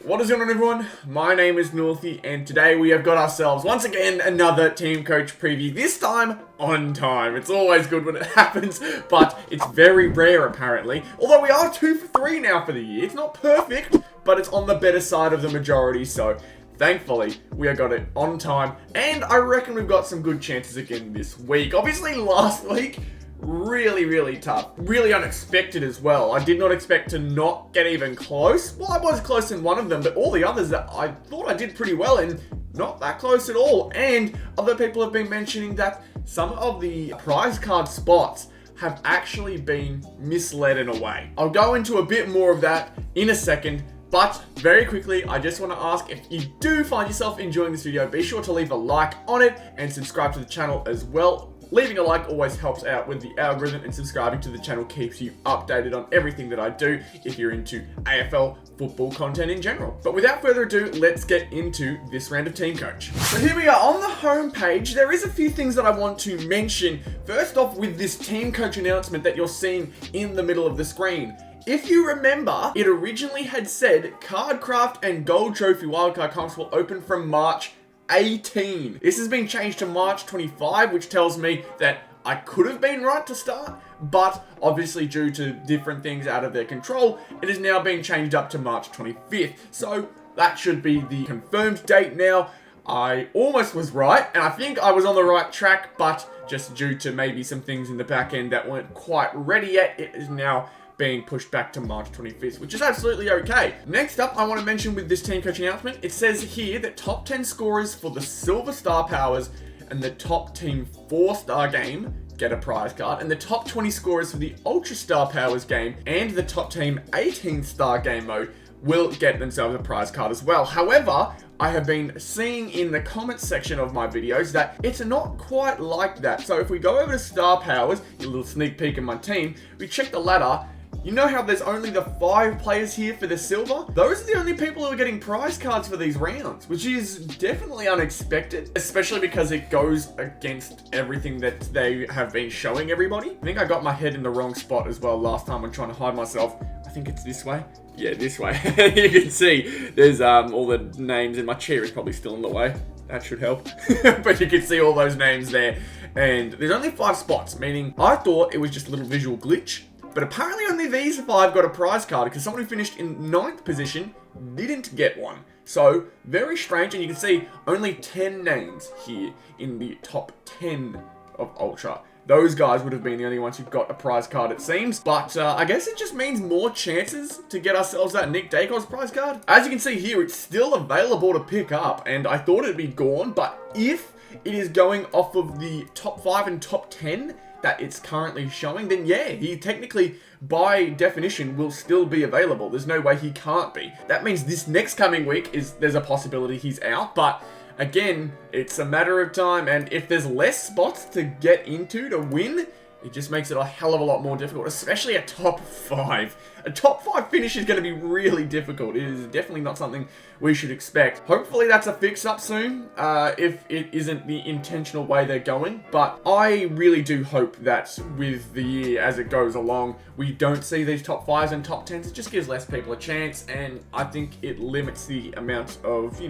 What is going on, everyone? My name is Northy, and today we have got ourselves, once again, another Team Coach preview. This time, on time. It's always good when it happens, but it's very rare, apparently. Although we are 2 for 3 now for the year. It's not perfect, but it's on the better side of the majority, so thankfully, we have got it on time, and I reckon we've got some good chances again this week. Obviously, last week, really tough. Really unexpected as well. I did not expect to not get even close. Well, I was close in one of them, but all the others that I thought I did pretty well in, not that close at all. And other people have been mentioning that some of the prize card spots have actually been misled in a way. I'll go into a bit more of that in a second. But very quickly, I just want to ask, if you do find yourself enjoying this video, be sure to leave a like on it and subscribe to the channel as well. Leaving a like always helps out with the algorithm, and subscribing to the channel keeps you updated on everything that I do if you're into AFL football content in general. But without further ado, let's get into this round of Team Coach. So here we are on the home page. There is a few things that I want to mention. First off, with this Team Coach announcement that you're seeing in the middle of the screen. If you remember, it originally had said Cardcraft and Gold Trophy Wildcard comps will open from March 18. This has been changed to March 25, which tells me that I could have been right to start, but obviously due to different things out of their control, it is now being changed up to March 25th. So that should be the confirmed date now. I almost was right, and I think I was on the right track, but just due to maybe some things in the back end that weren't quite ready yet, it is now being pushed back to March 25th, which is absolutely okay. Next up, I want to mention with this Team Coach announcement, it says here that top 10 scorers for the Silver Star Powers and the top Team 4-star game get a prize card, and the top 20 scorers for the Ultra Star Powers game and the top Team 18-star game mode will get themselves a prize card as well. However, I have been seeing in the comments section of my videos that it's not quite like that. So if we go over to Star Powers, a little sneak peek of my team, we check the ladder. You know how there's only the 5 players here for the silver? Those are the only people who are getting prize cards for these rounds, which is definitely unexpected, especially because it goes against everything that they have been showing everybody. I think I got my head in the wrong spot as well last time when trying to hide myself. I think it's this way. Yeah, this way. You can see there's all the names, and my chair is probably still in the way. That should help. But you can see all those names there. And there's only 5 spots, meaning I thought it was just a little visual glitch. But apparently only these 5 got a prize card, because someone who finished in 9th position didn't get one. So, very strange, and you can see only 10 names here in the top 10 of Ultra. Those guys would have been the only ones who got a prize card, it seems. But I guess it just means more chances to get ourselves that Nick Dacos prize card. As you can see here, it's still available to pick up, and I thought it'd be gone, but if it is going off of the top 5 and top 10 that it's currently showing, then yeah, he technically, by definition, will still be available. There's no way he can't be. That means this next coming week there's a possibility he's out, but again, it's a matter of time, and if there's less spots to get into to win, it just makes it a hell of a lot more difficult, especially a top 5. A top 5 finish is going to be really difficult. It is definitely not something we should expect. Hopefully that's a fix-up soon, if it isn't the intentional way they're going. But I really do hope that with the year as it goes along, we don't see these top 5s and top 10s. It just gives less people a chance, and I think it limits the amount of,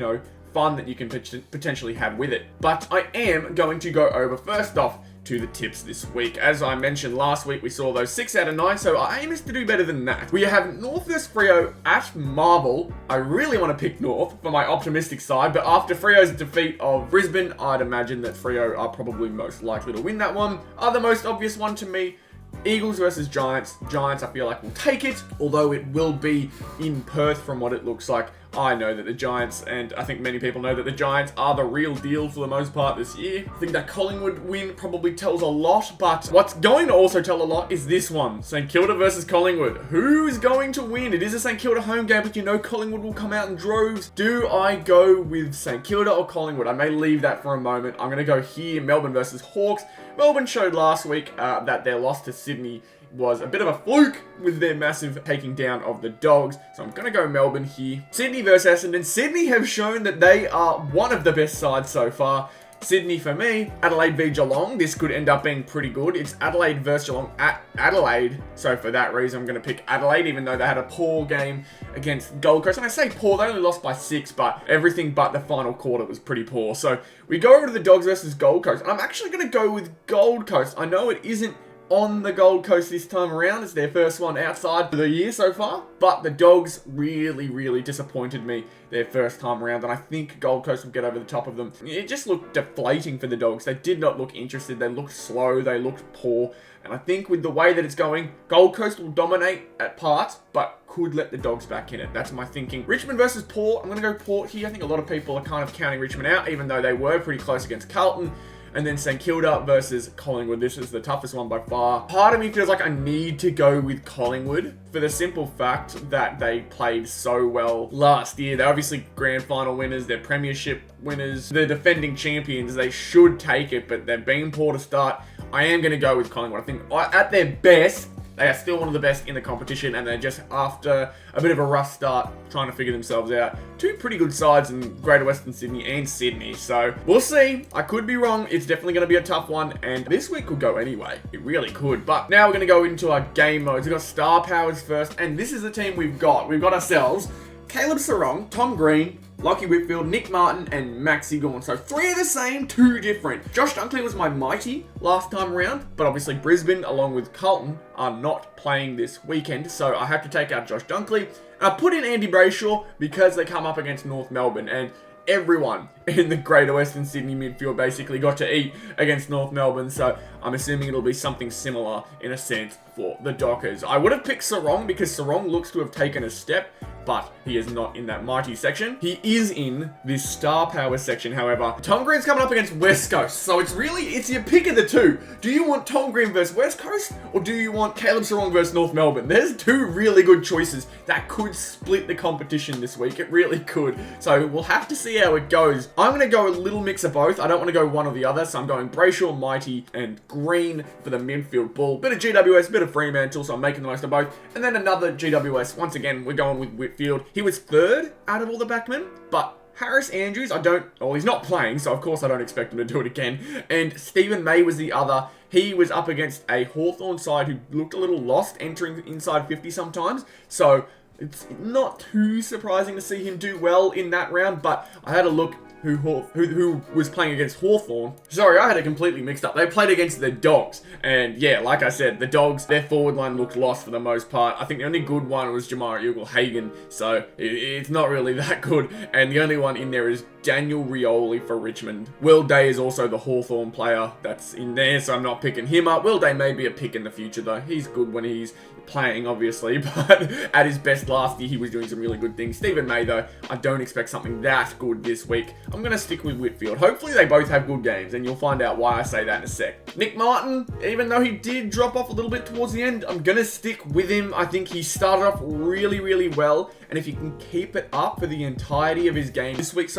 fun that you can potentially have with it. But I am going to go over, first off, to the tips this week. As I mentioned last week, we saw those 6 out of 9, so our aim is to do better than that. We have North vs Freo at Marvel. I really want to pick North for my optimistic side, but after Freo's defeat of Brisbane, I'd imagine that Freo are probably most likely to win that one. The most obvious one to me, Eagles versus Giants. Giants, I feel like, will take it, although it will be in Perth from what it looks like. I know that the Giants, and I think many people know that the Giants are the real deal for the most part this year. I think that Collingwood win probably tells a lot, but what's going to also tell a lot is this one. St Kilda versus Collingwood. Who is going to win? It is a St Kilda home game, but you know Collingwood will come out in droves. Do I go with St Kilda or Collingwood? I may leave that for a moment. I'm going to go here, Melbourne versus Hawks. Melbourne showed last week that their loss to Sydney was a bit of a fluke with their massive taking down of the Dogs. So I'm going to go Melbourne here. Sydney versus Essendon. Sydney have shown that they are one of the best sides so far. Sydney for me, Adelaide v Geelong. This could end up being pretty good. It's Adelaide versus Geelong at Adelaide. So for that reason, I'm going to pick Adelaide, even though they had a poor game against Gold Coast. And I say poor, they only lost by 6, but everything but the final quarter was pretty poor. So we go over to the Dogs versus Gold Coast. And I'm actually going to go with Gold Coast. I know it isn't on the Gold Coast this time around. It's their first one outside for the year so far. But the Dogs really disappointed me their first time around. And I think Gold Coast will get over the top of them. It just looked deflating for the Dogs. They did not look interested. They looked slow. They looked poor. And I think with the way that it's going, Gold Coast will dominate at parts, but could let the Dogs back in it. That's my thinking. Richmond versus Port. I'm going to go Port here. I think a lot of people are kind of counting Richmond out, even though they were pretty close against Carlton. And then St Kilda versus Collingwood. This is the toughest one by far. Part of me feels like I need to go with Collingwood for the simple fact that they played so well last year. They're obviously grand final winners. They're premiership winners. They're defending champions. They should take it, but they've been poor to start. I am going to go with Collingwood. I think at their best, they are still one of the best in the competition, and they're just, after a bit of a rough start, trying to figure themselves out. Two pretty good sides in Greater Western Sydney and Sydney, so we'll see. I could be wrong. It's definitely going to be a tough one, and this week could go anyway. It really could, but now we're going to go into our game modes. We've got Star Powers first, and this is the team we've got. We've got ourselves Caleb Sarong, Tom Green, Lockie Whitfield, Nick Martin, and Maxi Gawn. So 3 of the same, 2 different. Josh Dunkley was my mighty last time around, but obviously Brisbane, along with Carlton, are not playing this weekend, so I have to take out Josh Dunkley. And I put in Andy Brayshaw because they come up against North Melbourne, and everyone in the Greater Western Sydney midfield basically got to eat against North Melbourne, so I'm assuming it'll be something similar in a sense for the Dockers. I would have picked Sarong because Sarong looks to have taken a step, but he is not in that mighty section. He is in this Star Power section, however. Tom Green's coming up against West Coast, so it's your pick of the two. Do you want Tom Green versus West Coast, or do you want Caleb Sarong versus North Melbourne? There's 2 really good choices that could split the competition this week. It really could. So we'll have to see how it goes. I'm going to go a little mix of both. I don't want to go one or the other, so I'm going Brayshaw, Mighty, and Green for the midfield ball. Bit of GWS, bit of Fremantle, so I'm making the most of both. And then another GWS. Once again, we're going with Whitfield. He was 3rd out of all the backmen, but Harris Andrews, he's not playing, so of course I don't expect him to do it again. And Stephen May was the other. He was up against a Hawthorn side who looked a little lost, entering inside 50 sometimes. So it's not too surprising to see him do well in that round, but I had a look who was playing against Hawthorn. Sorry, I had it completely mixed up. They played against the Dogs. And yeah, like I said, the Dogs, their forward line looked lost for the most part. I think the only good one was Jamara Ugle-Hagan, so it's not really that good. And the only one in there is Daniel Rioli for Richmond. Will Day is also the Hawthorn player that's in there, so I'm not picking him up. Will Day may be a pick in the future, though. He's good when he's playing, obviously, but at his best last year, he was doing some really good things. Stephen May, though, I don't expect something that good this week. I'm going to stick with Whitfield. Hopefully, they both have good games, and you'll find out why I say that in a sec. Nick Martin, even though he did drop off a little bit towards the end, I'm going to stick with him. I think he started off really well, and if he can keep it up for the entirety of his game this week,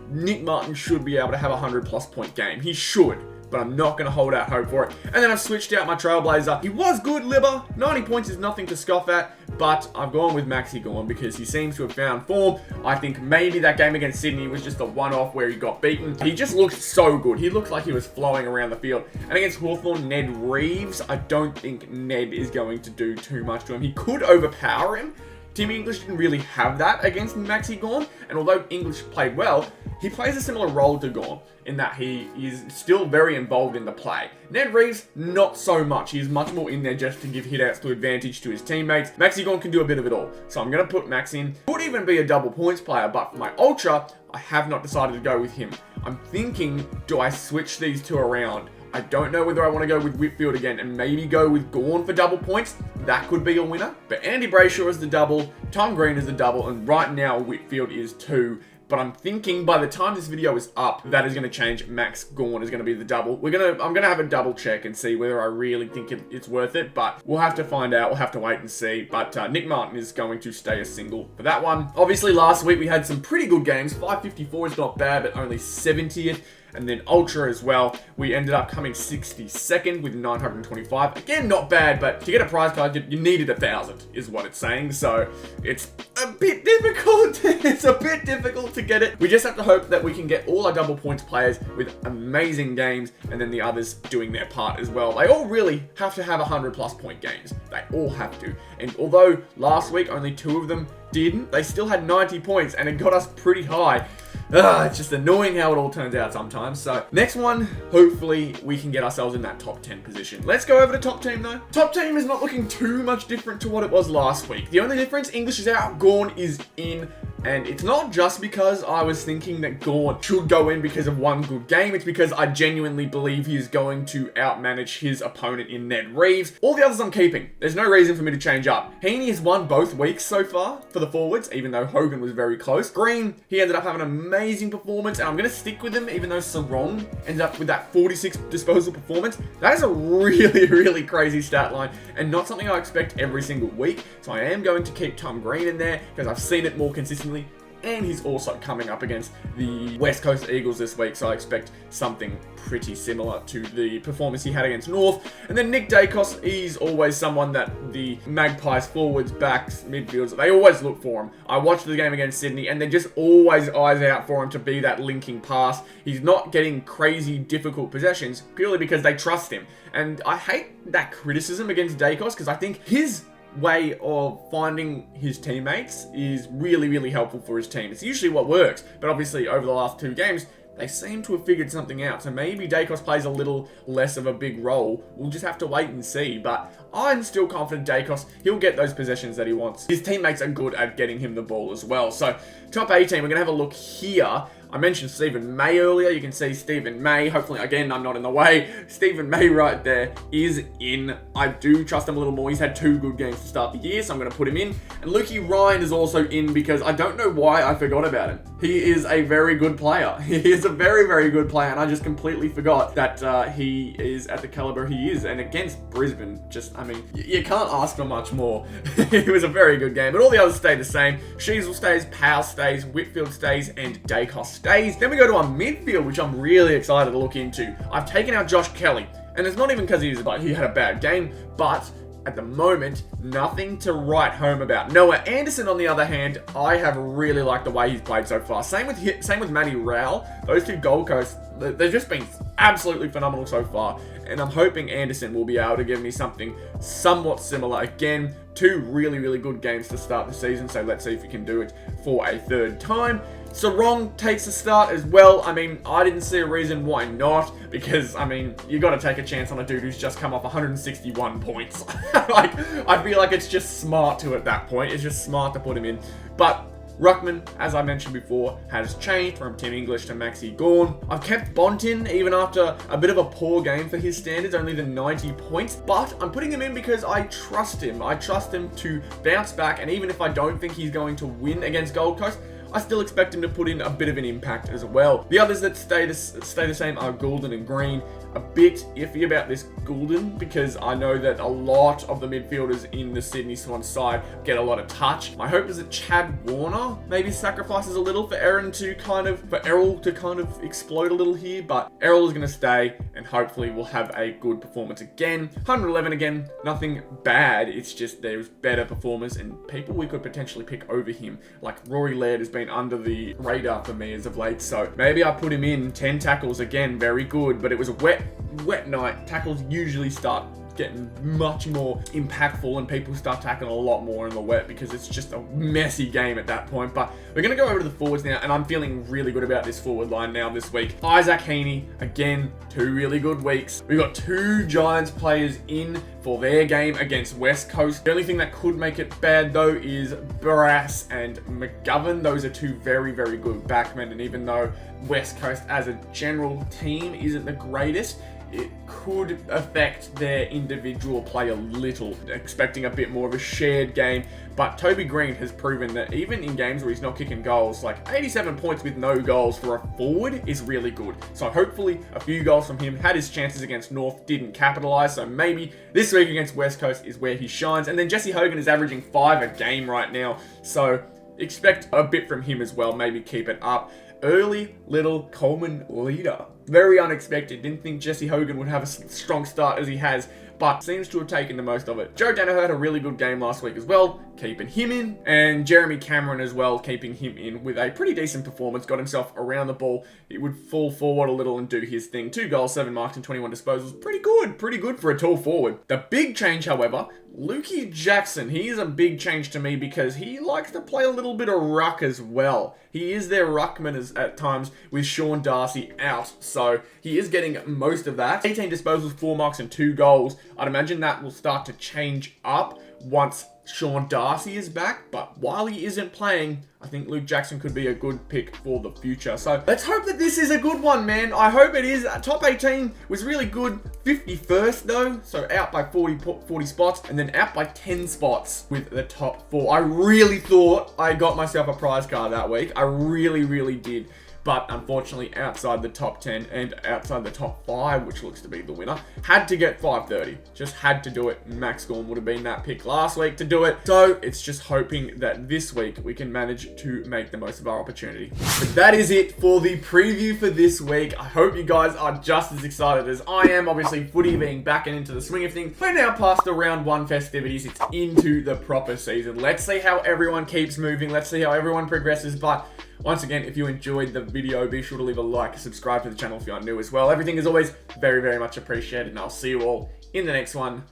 Nick Martin should be able to have a 100+ point game. He should, but I'm not going to hold out hope for it. And then I've switched out my Trailblazer. He was good, Libber. 90 points is nothing to scoff at, but I've gone with Maxi Gawn because he seems to have found form. I think maybe that game against Sydney was just a one-off where he got beaten. He just looked so good. He looked like he was flowing around the field. And against Hawthorn, Ned Reeves, I don't think Ned is going to do too much to him. He could overpower him. Team English didn't really have that against Maxi Gawn, and although English played well, he plays a similar role to Gawn in that he is still very involved in the play. Ned Reeves, not so much. He's much more in there just to give hit-outs to advantage to his teammates. Maxi Gawn can do a bit of it all, so I'm going to put Max in. Could even be a double points player, but for my Ultra, I have not decided to go with him. I'm thinking, do I switch these 2 around? I don't know whether I want to go with Whitfield again and maybe go with Gawn for double points. That could be a winner. But Andy Brayshaw is the double, Tom Green is the double, and right now Whitfield is 2. But I'm thinking by the time this video is up, that is going to change. Max Gawn is going to be the double. I'm going to have a double check and see whether I really think it's worth it. But we'll have to find out. We'll have to wait and see. But Nick Martin is going to stay a single for that one. Obviously, last week we had some pretty good games. 554 is not bad, but only 70th. And then Ultra as well, we ended up coming 62nd with 925. Again, not bad, but to get a prize card, you needed 1,000, is what it's saying. So it's a bit difficult. It's a bit difficult to get it. We just have to hope that we can get all our double points players with amazing games, and then the others doing their part as well. They all really have to have 100+ point games. They all have to. And although last week only 2 of them didn't, they still had 90 points, and it got us pretty high. It's just annoying how it all turns out sometimes. So next one, hopefully we can get ourselves in that top 10 position. Let's go over to top team though. Top team is not looking too much different to what it was last week. The only difference, English is out, Gorn is in. And it's not just because I was thinking that Gorn should go in because of one good game. It's because I genuinely believe he is going to outmanage his opponent in Ned Reeves. All the others I'm keeping. There's no reason for me to change up. Heaney has won both weeks so far for the forwards, even though Hogan was very close. Green, he ended up having an amazing performance, and I'm going to stick with him, even though Sarong ended up with that 46 disposal performance. That is a really, really crazy stat line, and not something I expect every single week. So I am going to keep Tom Green in there, because I've seen it more consistently. And he's also coming up against the West Coast Eagles this week, so I expect something pretty similar to the performance he had against North. And then Nick Dacos, he's always someone that the Magpies forwards, backs, midfields, they always look for him. I watched the game against Sydney, and they're just always eyes out for him to be that linking pass. He's not getting crazy difficult possessions purely because they trust him. And I hate that criticism against Dacos, because I think his way of finding his teammates is really, really helpful for his team. It's usually what works, but obviously over the last 2 games, they seem to have figured something out. So maybe Dacos plays a little less of a big role. We'll just have to wait and see. But I'm still confident Dacos, he'll get those possessions that he wants. His teammates are good at getting him the ball as well. So top 18, we're going to have a look here. I mentioned Stephen May earlier. You can see Stephen May. Hopefully, again, I'm not in the way. Stephen May right there is in. I do trust him a little more. He's had 2 good games to start the year, so I'm going to put him in. And Lukey Ryan is also in because I don't know why I forgot about him. He is a very good player. He is a very, very good player, and I just completely forgot that he is at the caliber he is. And against Brisbane, just, I mean, you can't ask for much more. It was a very good game, but all the others stay the same. Sheasel stays, Powell stays, Whitfield stays, and Dacos stays. Then we go to our midfield, which I'm really excited to look into. I've taken out Josh Kelly, and it's not even because he had a bad game, but at the moment, nothing to write home about. Noah Anderson, on the other hand, I have really liked the way he's played so far. Same with Matty Rowell. Those 2 Gold Coast, they've just been absolutely phenomenal so far. And I'm hoping Anderson will be able to give me something somewhat similar. Again, 2 really, really good games to start the season. So let's see if we can do it for a 3rd time. Sarong takes a start as well. I mean, I didn't see a reason why not, because, I mean, you got to take a chance on a dude who's just come off 161 points. Like, I feel like it's just smart to at that point. It's just smart to put him in. But Ruckman, as I mentioned before, has changed from Team English to Maxi Gorn. I've kept Bontin even after a bit of a poor game for his standards, only the 90 points, but I'm putting him in because I trust him. I trust him to bounce back, and even if I don't think he's going to win against Gold Coast, I still expect him to put in a bit of an impact as well. The others that stay the same are Goulden and Green. A bit iffy about this Goulden because I know that a lot of the midfielders in the Sydney Swans side get a lot of touch. My hope is that Chad Warner maybe sacrifices a little for Errol to kind of explode a little here, but Errol is going to stay and hopefully we'll have a good performance again. 111 again, nothing bad. It's just there's better performers and people we could potentially pick over him. Like Rory Laird has been under the radar for me as of late, so maybe I put him in. 10 tackles again, very good, but it was a wet night. Tackles usually start getting much more impactful and people start tackling a lot more in the wet because it's just a messy game at that point. But we're going to go over to the forwards now, and I'm feeling really good about this forward line now this week. Isaac Heaney, again, 2 really good weeks. We've got 2 Giants players in for their game against West Coast. The only thing that could make it bad though is Barras and McGovern. Those are 2 very, very good backmen, and even though West Coast as a general team isn't the greatest, it could affect their individual play a little, expecting a bit more of a shared game. But Toby Green has proven that even in games where he's not kicking goals, like 87 points with no goals for a forward is really good. So hopefully a few goals from him. Had his chances against North, didn't capitalise, so maybe this week against West Coast is where he shines. And then Jesse Hogan is averaging 5 a game right now, so expect a bit from him as well. Maybe keep it up. Early little Coleman leader. Very unexpected. Didn't think Jesse Hogan would have a strong start as he has, but seems to have taken the most of it. Joe Danaher had a really good game last week as well, keeping him in. And Jeremy Cameron as well, keeping him in with a pretty decent performance. Got himself around the ball. He would fall forward a little and do his thing. 2 goals, 7 marks, and 21 disposals. Pretty good. Pretty good for a tall forward. The big change, however, Lukey Jackson. He is a big change to me because he likes to play a little bit of ruck as well. He is their ruckman at times with Sean Darcy out. So he is getting most of that. 18 disposals, 4 marks, and 2 goals. I'd imagine that will start to change up once Sean Darcy is back, but while he isn't playing, I think Luke Jackson could be a good pick for the future. So let's hope that this is a good one, man. I hope it is. Top 18 was really good. 51st though, so out by 40 spots, and then out by 10 spots with the top 4. I really thought I got myself a prize card that week. I really did. But unfortunately, outside the top 10 and outside the top 5, which looks to be the winner, had to get 530. Just had to do it. Max Gorn would have been that pick last week to do it. So it's just hoping that this week we can manage to make the most of our opportunity. But that is it for the preview for this week. I hope you guys are just as excited as I am. Obviously, footy being back and into the swing of things. We're now past the round 1 festivities. It's into the proper season. Let's see how everyone keeps moving. Let's see how everyone progresses. But once again, if you enjoyed the video, be sure to leave a like, subscribe to the channel if you are new as well. Everything is always very much appreciated, and I'll see you all in the next one.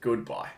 Goodbye.